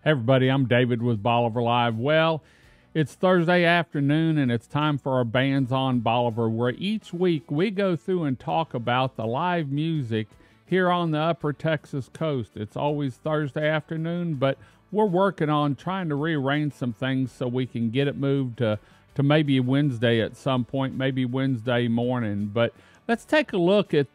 Hey everybody, I'm David with Bolivar Live. Well, it's Thursday afternoon and it's time for our Bands on Bolivar, where each week we go through and talk about the live music here on the upper Texas coast. It's always Thursday afternoon, but we're working on trying to rearrange some things so we can get it moved to maybe Wednesday at some point, maybe Wednesday morning. But let's take a look at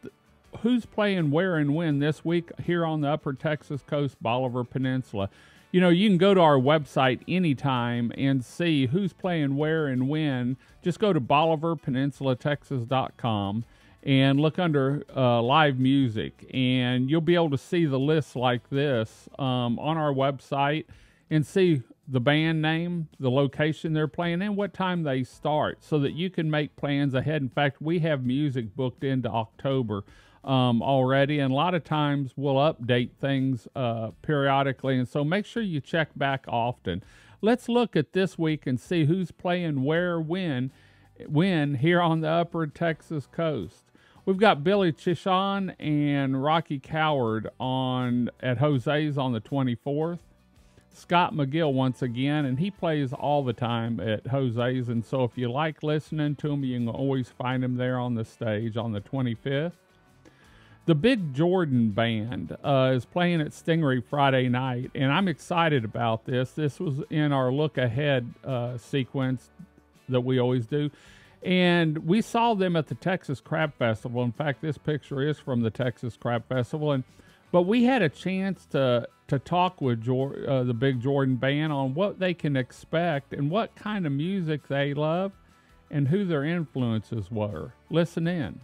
who's playing where and when this week here on the upper Texas coast, Bolivar Peninsula. You know, you can go to our website anytime and see who's playing where and when. Just go to BolivarPeninsulaTexas.com and look under live music, and you'll be able to see the lists like this on our website and see the band name, the location they're playing, and what time they start so that you can make plans ahead. In fact, we have music booked into October already, and a lot of times we'll update things periodically, and so make sure you check back often. Let's look at this week and see who's playing where, when here on the upper Texas coast. We've got Billy Chisholm and Rocky Coward at Jose's on the 24th. Scott McGill once again, and he plays all the time at Jose's, and so if you like listening to him, you can always find him there on the stage on the 25th. The Big Jordan Band is playing at Stingaree Friday night, and I'm excited about this. This was in our look ahead sequence that we always do. And we saw them at the Texas Crab Festival. In fact, this picture is from the Texas Crab Festival. But we had a chance to talk with the Big Jordan Band on what they can expect and what kind of music they love and who their influences were. Listen in.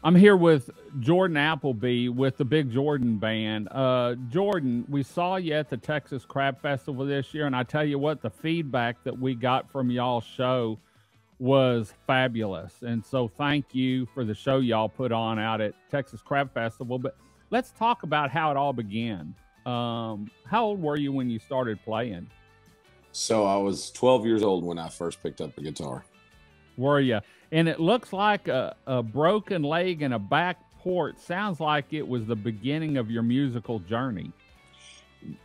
I'm here with Jason Applebe with the Big Jordan Band. Jordan, we saw you at the Texas Crab Festival this year, and I tell you what, the feedback that we got from y'all's show was fabulous. And so thank you for the show y'all put on out at Texas Crab Festival. But let's talk about how it all began. How old were you when you started playing? So I was 12 years old when I first picked up a guitar. Were you? And it looks like a broken leg and a back port. Sounds like it was the beginning of your musical journey.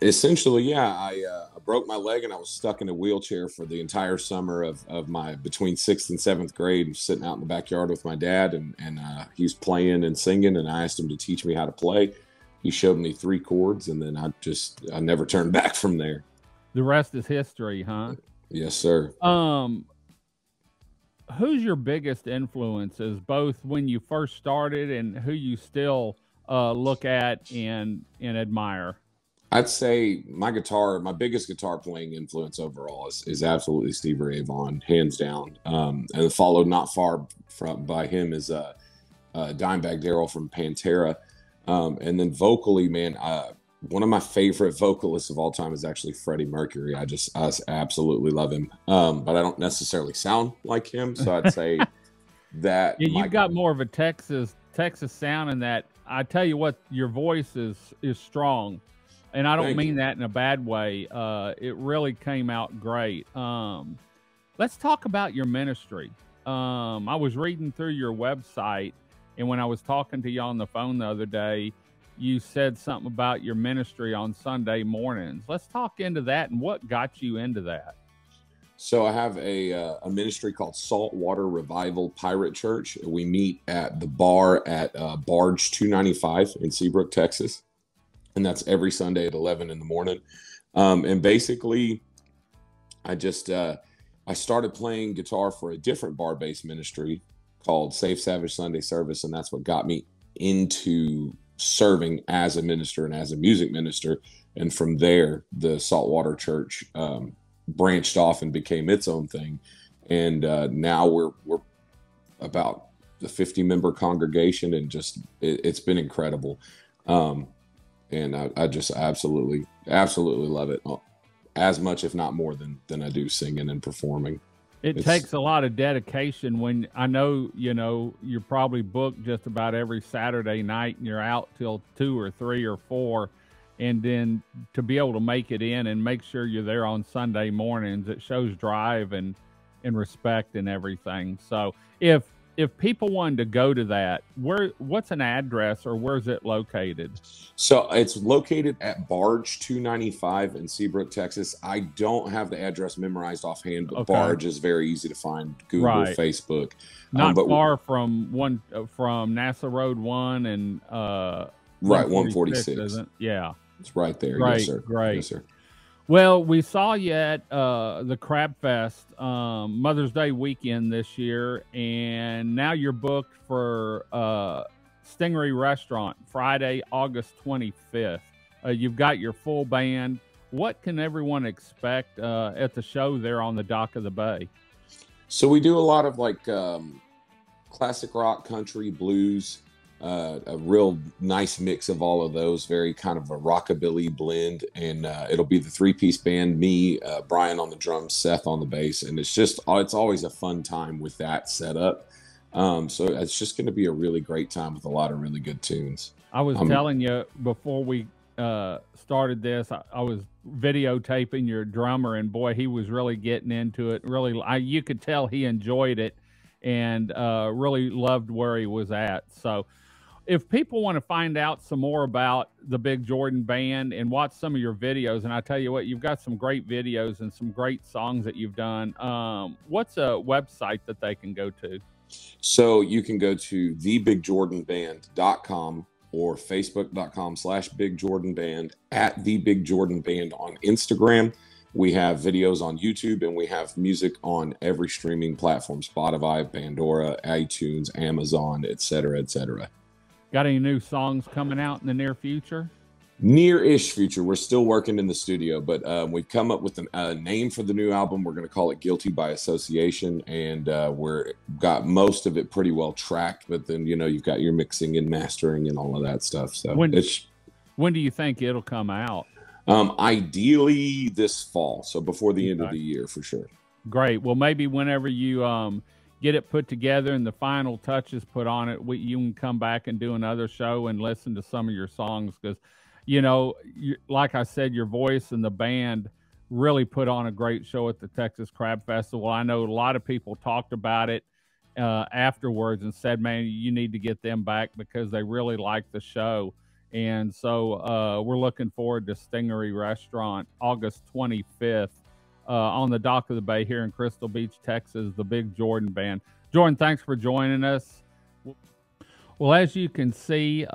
Essentially, yeah. I broke my leg and I was stuck in a wheelchair for the entire summer of my between 6th and 7th grade, sitting out in the backyard with my dad, and he was playing and singing, and I asked him to teach me how to play. He showed me 3 chords, and then I never turned back from there. The rest is history, huh? Yes, sir. Who's your biggest influences, both when you first started and who you still look at and admire? I'd say my biggest guitar playing influence overall is absolutely Stevie Ray Vaughan, hands down. And followed not far by him is Dimebag Darrell from Pantera. And then vocally, man, one of my favorite vocalists of all time is actually Freddie Mercury. I absolutely love him. But I don't necessarily sound like him, so I'd say that. Yeah, you've got more of a Texas sound in that. I tell you what, your voice is strong, and I don't mean that in a bad way. It really came out great. Let's talk about your ministry. I was reading through your website, and when I was talking to you on the phone the other day, you said something about your ministry on Sunday mornings. Let's talk into that and what got you into that. So I have a ministry called Saltwater Revival Pirate Church. We meet at the bar at Barge 295 in Seabrook, Texas. And that's every Sunday at 11 in the morning. And basically, I started playing guitar for a different bar-based ministry called Safe Savage Sunday Service. And that's what got me into serving as a minister and as a music minister. And from there, the Saltwater Church branched off and became its own thing. And now we're about the 50-member congregation, and it's been incredible. And I just absolutely love it as much, if not more than I do singing and performing. It takes a lot of dedication. When I know, you're probably booked just about every Saturday night and you're out till 2 or 3 or 4. And then to be able to make it in and make sure you're there on Sunday mornings, it shows drive and respect and everything. So if if people wanted to go to that, what's an address or where's it located? So it's located at Barge 295 in Seabrook, Texas. I don't have the address memorized offhand, but Okay. Barge is very easy to find. Google, Right. Facebook. Not but far from NASA Road 1 and right, 146. Isn't it? Yeah. It's right there. Great, Yes, sir. great. Yes, sir. Well, we saw you at the Crab Fest Mother's Day weekend this year, and now you're booked for Stingaree Restaurant Friday, August 25th. You've got your full band. What can everyone expect at the show there on the dock of the bay? So we do a lot of like classic rock, country, blues, a real nice mix of all of those, very kind of a rockabilly blend. And it'll be the three-piece band, me, Brian on the drums, Seth on the bass. And it's always a fun time with that setup. So it's just going to be a really great time with a lot of really good tunes. I was telling you before we started this, I was videotaping your drummer, and boy, he was really getting into it. Really, you could tell he enjoyed it and really loved where he was at. So if people want to find out some more about the Big Jordan Band and watch some of your videos, and I tell you what, you've got some great videos and some great songs that you've done. What's a website that they can go to? So you can go to thebigjordanband.com or facebook.com/bigjordanband, at The Big Jordan Band on Instagram. We have videos on YouTube, and we have music on every streaming platform: Spotify, Pandora, iTunes, Amazon, etc., etc. Got any new songs coming out in the near future? Near-ish future. We're still working in the studio, but we've come up with a name for the new album. We're going to call it Guilty by Association, and we're got most of it pretty well tracked, but then, you've got your mixing and mastering and all of that stuff. So when do you think it'll come out? Ideally this fall, so before the end of the year for sure. Great. Well, maybe whenever you get it put together and the final touches put on it, you can come back and do another show and listen to some of your songs, because like I said, your voice and the band really put on a great show at the Texas Crab Festival. I know a lot of people talked about it afterwards and said, man, you need to get them back because they really liked the show. And so we're looking forward to Stingaree Restaurant August 25th on the dock of the bay here in Crystal Beach, Texas, the Big Jordan Band. Jordan, thanks for joining us. Well, as you can see,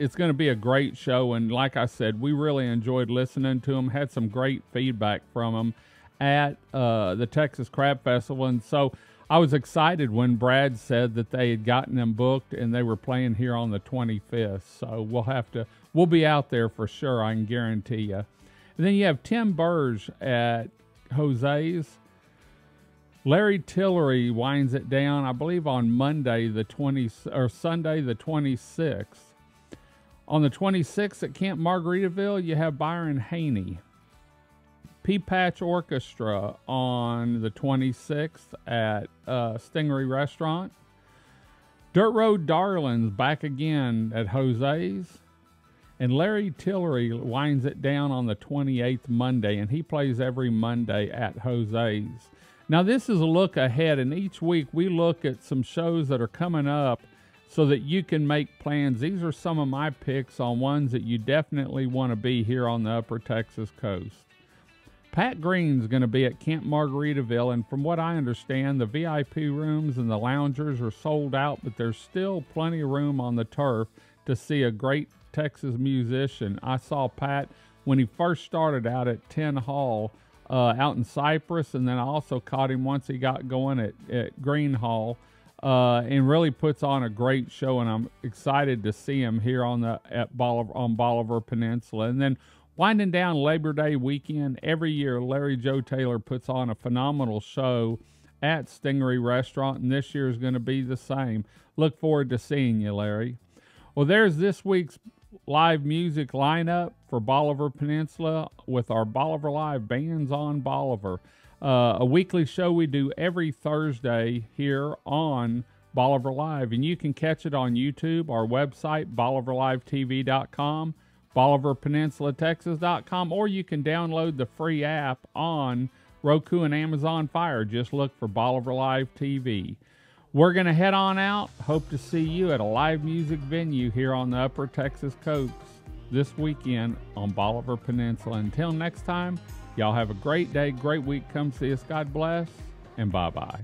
it's going to be a great show. And like I said, we really enjoyed listening to them, had some great feedback from them at the Texas Crab Festival. And so I was excited when Brad said that they had gotten them booked and they were playing here on the 25th. So we'll be out there for sure, I can guarantee you. And then you have Tim Burge at Jose's. Larry Tillery winds it down, I believe, on Sunday the 26th. On the 26th at Camp Margaritaville, you have Byron Haney. Pea Patch Orchestra on the 26th at Stingaree Restaurant. Dirt Road Darlings back again at Jose's. And Larry Tillery winds it down on the 28th Monday, and he plays every Monday at Jose's. Now, this is a look ahead, and each week we look at some shows that are coming up so that you can make plans. These are some of my picks on ones that you definitely want to be here on the Upper Texas coast. Pat Green's going to be at Camp Margaritaville, and from what I understand, the VIP rooms and the loungers are sold out, but there's still plenty of room on the turf to see a great Texas musician. I saw Pat when he first started out at 10 Hall out in Cypress, and then I also caught him once he got going at Green Hall, and really puts on a great show, and I'm excited to see him here on Bolivar Peninsula. And then winding down Labor Day weekend, every year Larry Joe Taylor puts on a phenomenal show at Stingaree Restaurant, and this year is going to be the same. Look forward to seeing you, Larry. Well, there's this week's live music lineup for Bolivar Peninsula with our Bolivar Live Bands on Bolivar. A weekly show we do every Thursday here on Bolivar Live, and you can catch it on YouTube, our website, BolivarLiveTV.com, BolivarPeninsulaTexas.com, or you can download the free app on Roku and Amazon Fire. Just look for Bolivar Live TV. We're going to head on out. Hope to see you at a live music venue here on the Upper Texas coast this weekend on Bolivar Peninsula. Until next time, y'all have a great day, great week. Come see us. God bless, and bye-bye.